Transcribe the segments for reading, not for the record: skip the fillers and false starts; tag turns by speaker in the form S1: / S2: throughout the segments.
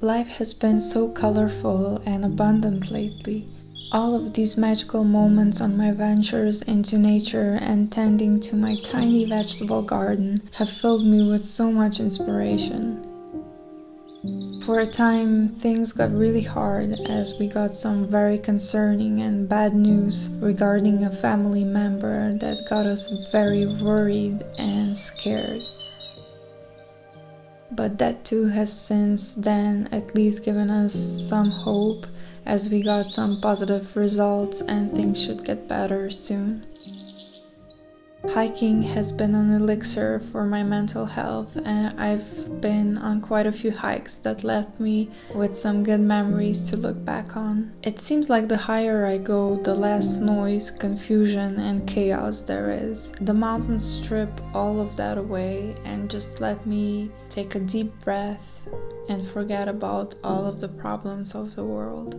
S1: Life has been so colorful and abundant lately. All of these magical moments on my ventures into nature and tending to my tiny vegetable garden have filled me with so much inspiration. For a time, things got really hard as we got some very concerning and bad news regarding a family member that got us very worried and scared. But that too has since then at least given us some hope, as we got some positive results and things should get better soon. Hiking has been an elixir for my mental health, and I've been on quite a few hikes that left me with some good memories to look back on. It seems like the higher I go, the less noise, confusion, and chaos there is. The mountains strip all of that away and just let me take a deep breath and forget about all of the problems of the world.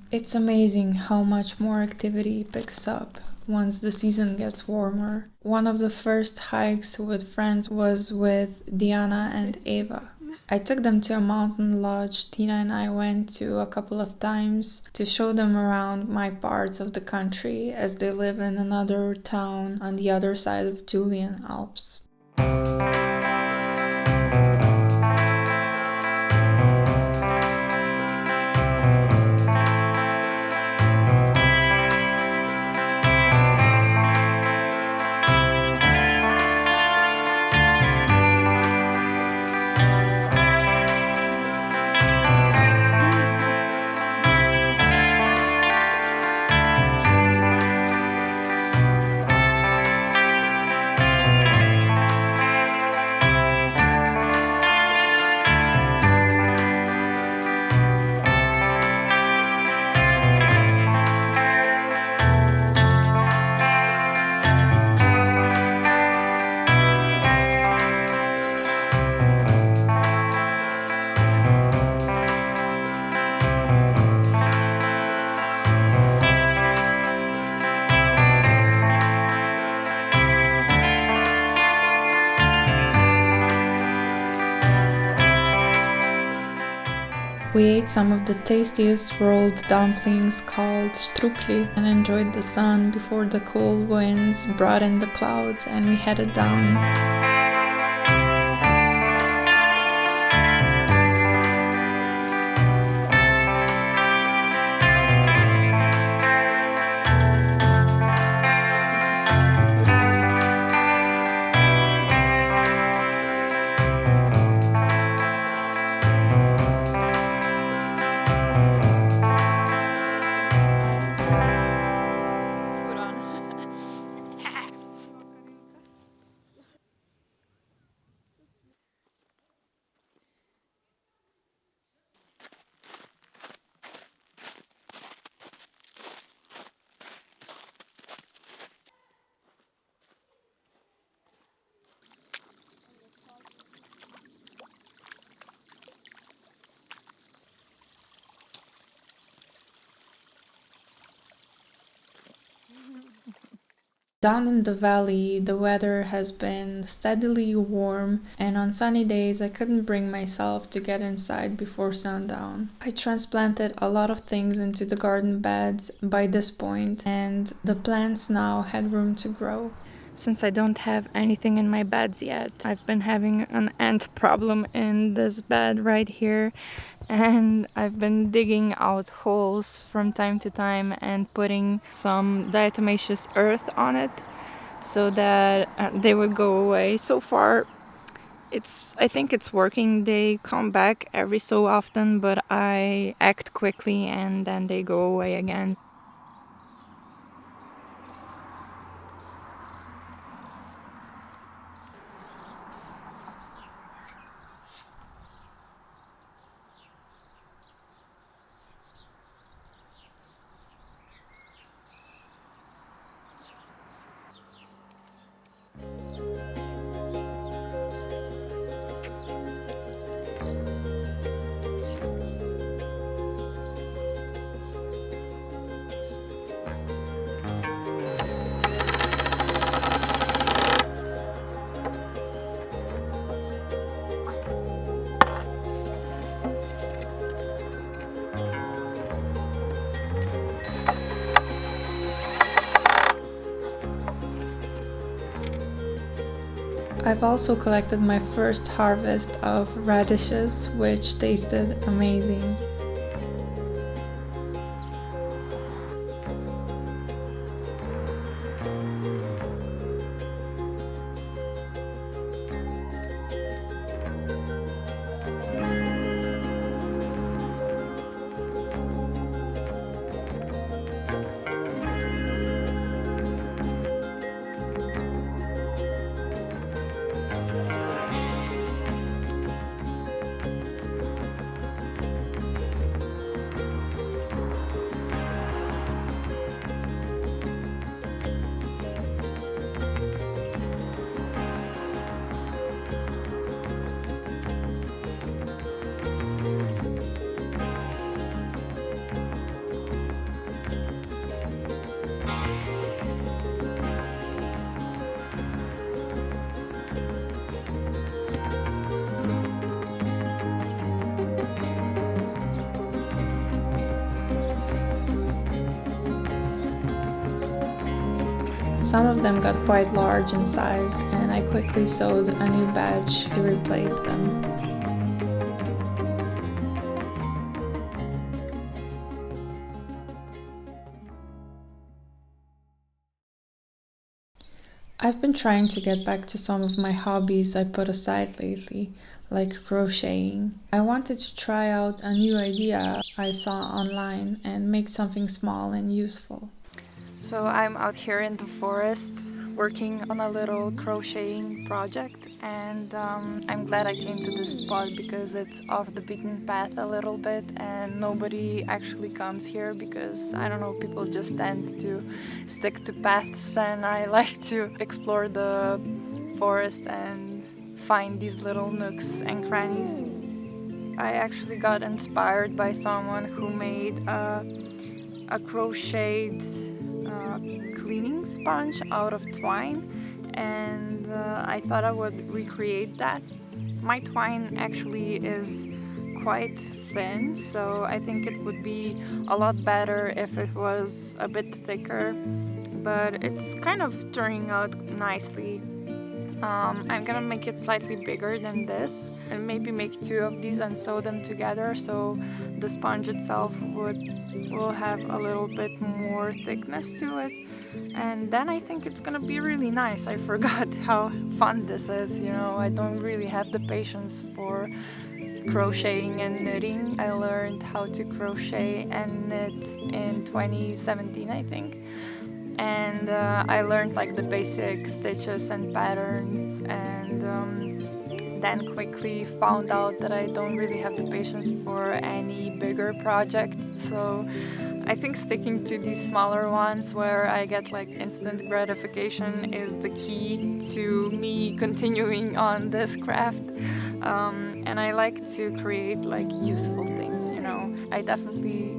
S1: It's amazing how much more activity picks up once the season gets warmer. One of the first hikes with friends was with Dinah and Eva. I took them to a mountain lodge Tina and I went to a couple of times to show them around my parts of the country, as they live in another town on the other side of Julian Alps. We ate some of the tastiest rolled dumplings called strukli and enjoyed the sun before the cold winds brought in the clouds and we headed down. Down in the valley, the weather has been steadily warm, and on sunny days I couldn't bring myself to get inside before sundown. I transplanted a lot of things into the garden beds by this point, and the plants now had room to grow. Since I don't have anything in my beds yet, I've been having an ant problem in this bed right here, and I've been digging out holes from time to time and putting some diatomaceous earth on it so that they would go away. So far, I think it's working. They come back every so often, but I act quickly and then they go away again. I've also collected my first harvest of radishes, which tasted amazing. Some of them got quite large in size, and I quickly sewed a new batch to replace them. I've been trying to get back to some of my hobbies I put aside lately, like crocheting. I wanted to try out a new idea I saw online and make something small and useful. So I'm out here in the forest working on a little crocheting project, and I'm glad I came to this spot because it's off the beaten path a little bit and nobody actually comes here because, I don't know, people just tend to stick to paths, and I like to explore the forest and find these little nooks and crannies. I actually got inspired by someone who made a crocheted cleaning sponge out of twine, and I thought I would recreate that. My twine actually is quite thin, so I think it would be a lot better if it was a bit thicker, but it's kind of turning out nicely. I'm gonna make it slightly bigger than this and maybe make two of these and sew them together so the sponge itself will have a little bit more thickness to it, and then I think it's gonna be really nice. I forgot how fun this is, you know. I don't really have the patience for crocheting and knitting. I learned how to crochet and knit in 2017, I think. And I learned like the basic stitches and patterns, and then quickly found out that I don't really have the patience for any bigger projects. So I think sticking to these smaller ones where I get like instant gratification is the key to me continuing on this craft. And I like to create like useful things, you know. I definitely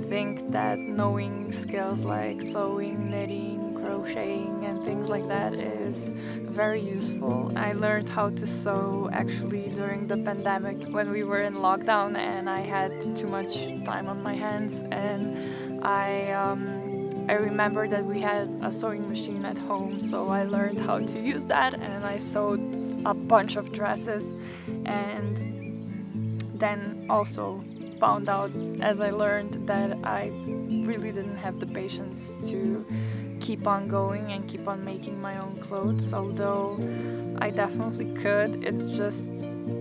S1: think that knowing skills like sewing, knitting, crocheting and things like that is very useful. I learned how to sew actually during the pandemic when we were in lockdown and I had too much time on my hands, and I remember that we had a sewing machine at home, so I learned how to use that and I sewed a bunch of dresses, and then also found out as I learned that I really didn't have the patience to keep on going and keep on making my own clothes, although I definitely could. It's just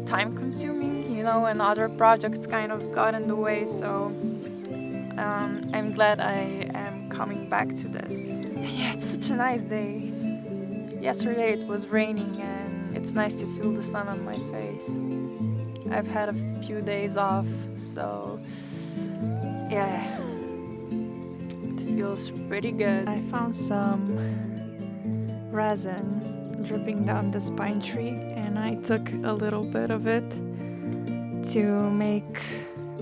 S1: time consuming, you know, and other projects kind of got in the way, so I'm glad I am coming back to this. Yeah, it's such a nice day. Yesterday it was raining and it's nice to feel the sun on my face. I've had a few days off, so yeah, it feels pretty good. I found some resin dripping down this pine tree, and I took a little bit of it to make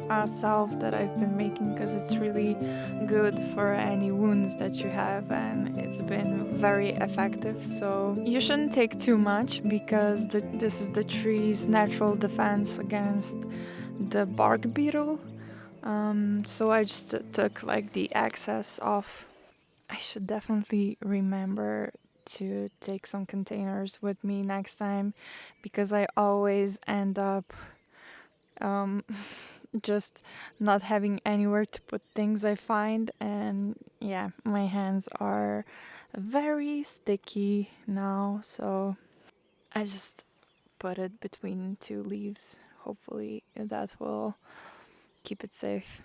S1: a salve that I've been making because it's really good for any wounds that you have, and it's been very effective. So you shouldn't take too much because this is the tree's natural defense against the bark beetle. So I just took like the excess off. I should definitely remember to take some containers with me next time, because I always end up just not having anywhere to put things I find, and yeah, my hands are very sticky now, so I just put it between two leaves. Hopefully that will keep it safe.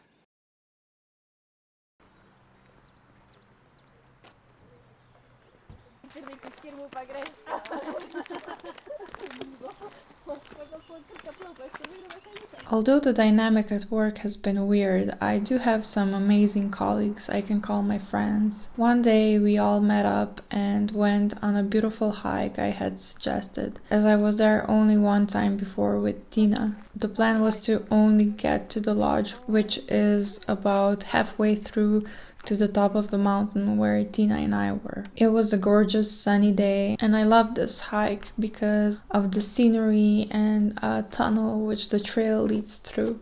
S1: Although the dynamic at work has been weird, I do have some amazing colleagues I can call my friends. One day we all met up and went on a beautiful hike I had suggested, as I was there only one time before with Dinah. The plan was to only get to the lodge, which is about halfway through to the top of the mountain where Tina and I were. It was a gorgeous sunny day, and I loved this hike because of the scenery and a tunnel which the trail leads through.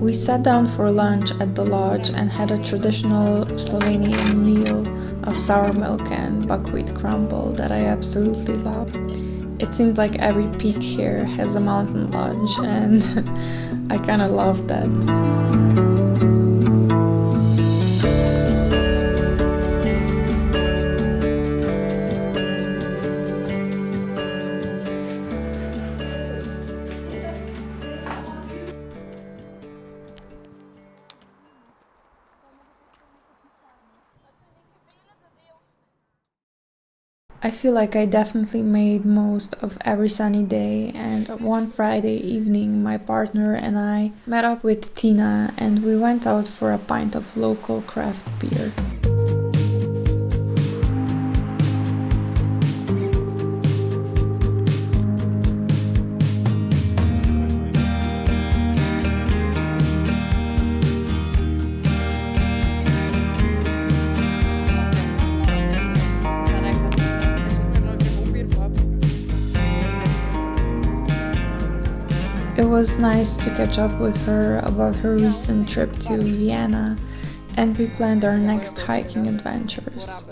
S1: We sat down for lunch at the lodge and had a traditional Slovenian meal of sour milk and buckwheat crumble that I absolutely love. It seemed like every peak here has a mountain lodge, and I kind of love that. I feel like I definitely made most of every sunny day, and one Friday evening my partner and I met up with Tina and we went out for a pint of local craft beer. It was nice to catch up with her about her recent trip to Vienna, and we planned our next hiking adventures.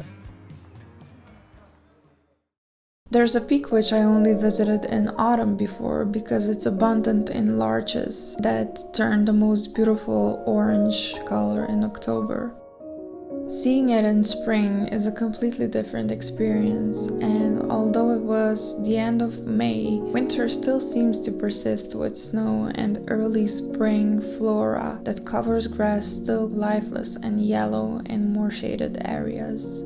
S1: There's a peak which I only visited in autumn before because it's abundant in larches that turn the most beautiful orange color in October. Seeing it in spring is a completely different experience, and although it was the end of May, winter still seems to persist with snow and early spring flora that covers grass still lifeless and yellow in more shaded areas.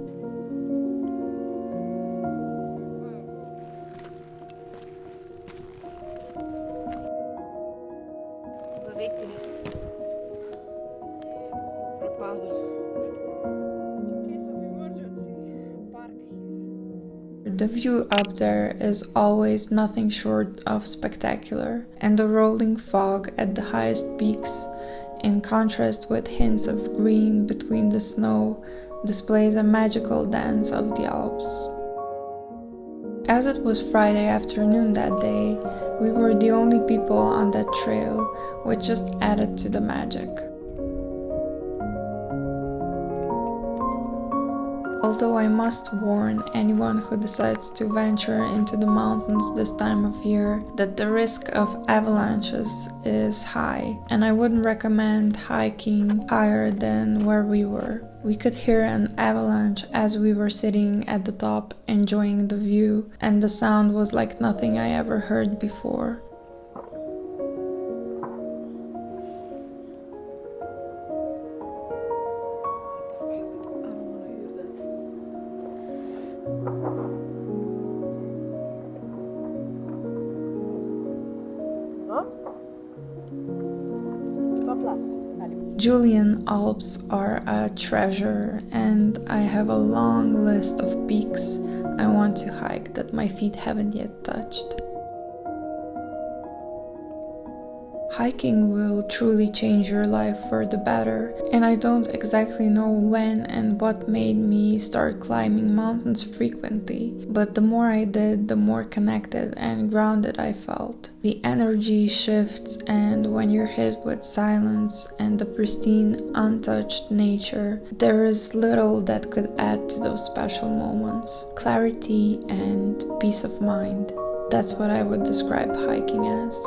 S1: The view up there is always nothing short of spectacular, and the rolling fog at the highest peaks, in contrast with hints of green between the snow, displays a magical dance of the Alps. As it was Friday afternoon that day, we were the only people on that trail, which just added to the magic. Although I must warn anyone who decides to venture into the mountains this time of year that the risk of avalanches is high, and I wouldn't recommend hiking higher than where we were. We could hear an avalanche as we were sitting at the top enjoying the view, and the sound was like nothing I ever heard before. Julian Alps are a treasure, and I have a long list of peaks I want to hike that my feet haven't yet touched. Hiking will truly change your life for the better, and I don't exactly know when and what made me start climbing mountains frequently, but the more I did, the more connected and grounded I felt. The energy shifts, and when you're hit with silence and the pristine, untouched nature, there is little that could add to those special moments. Clarity and peace of mind. That's what I would describe hiking as.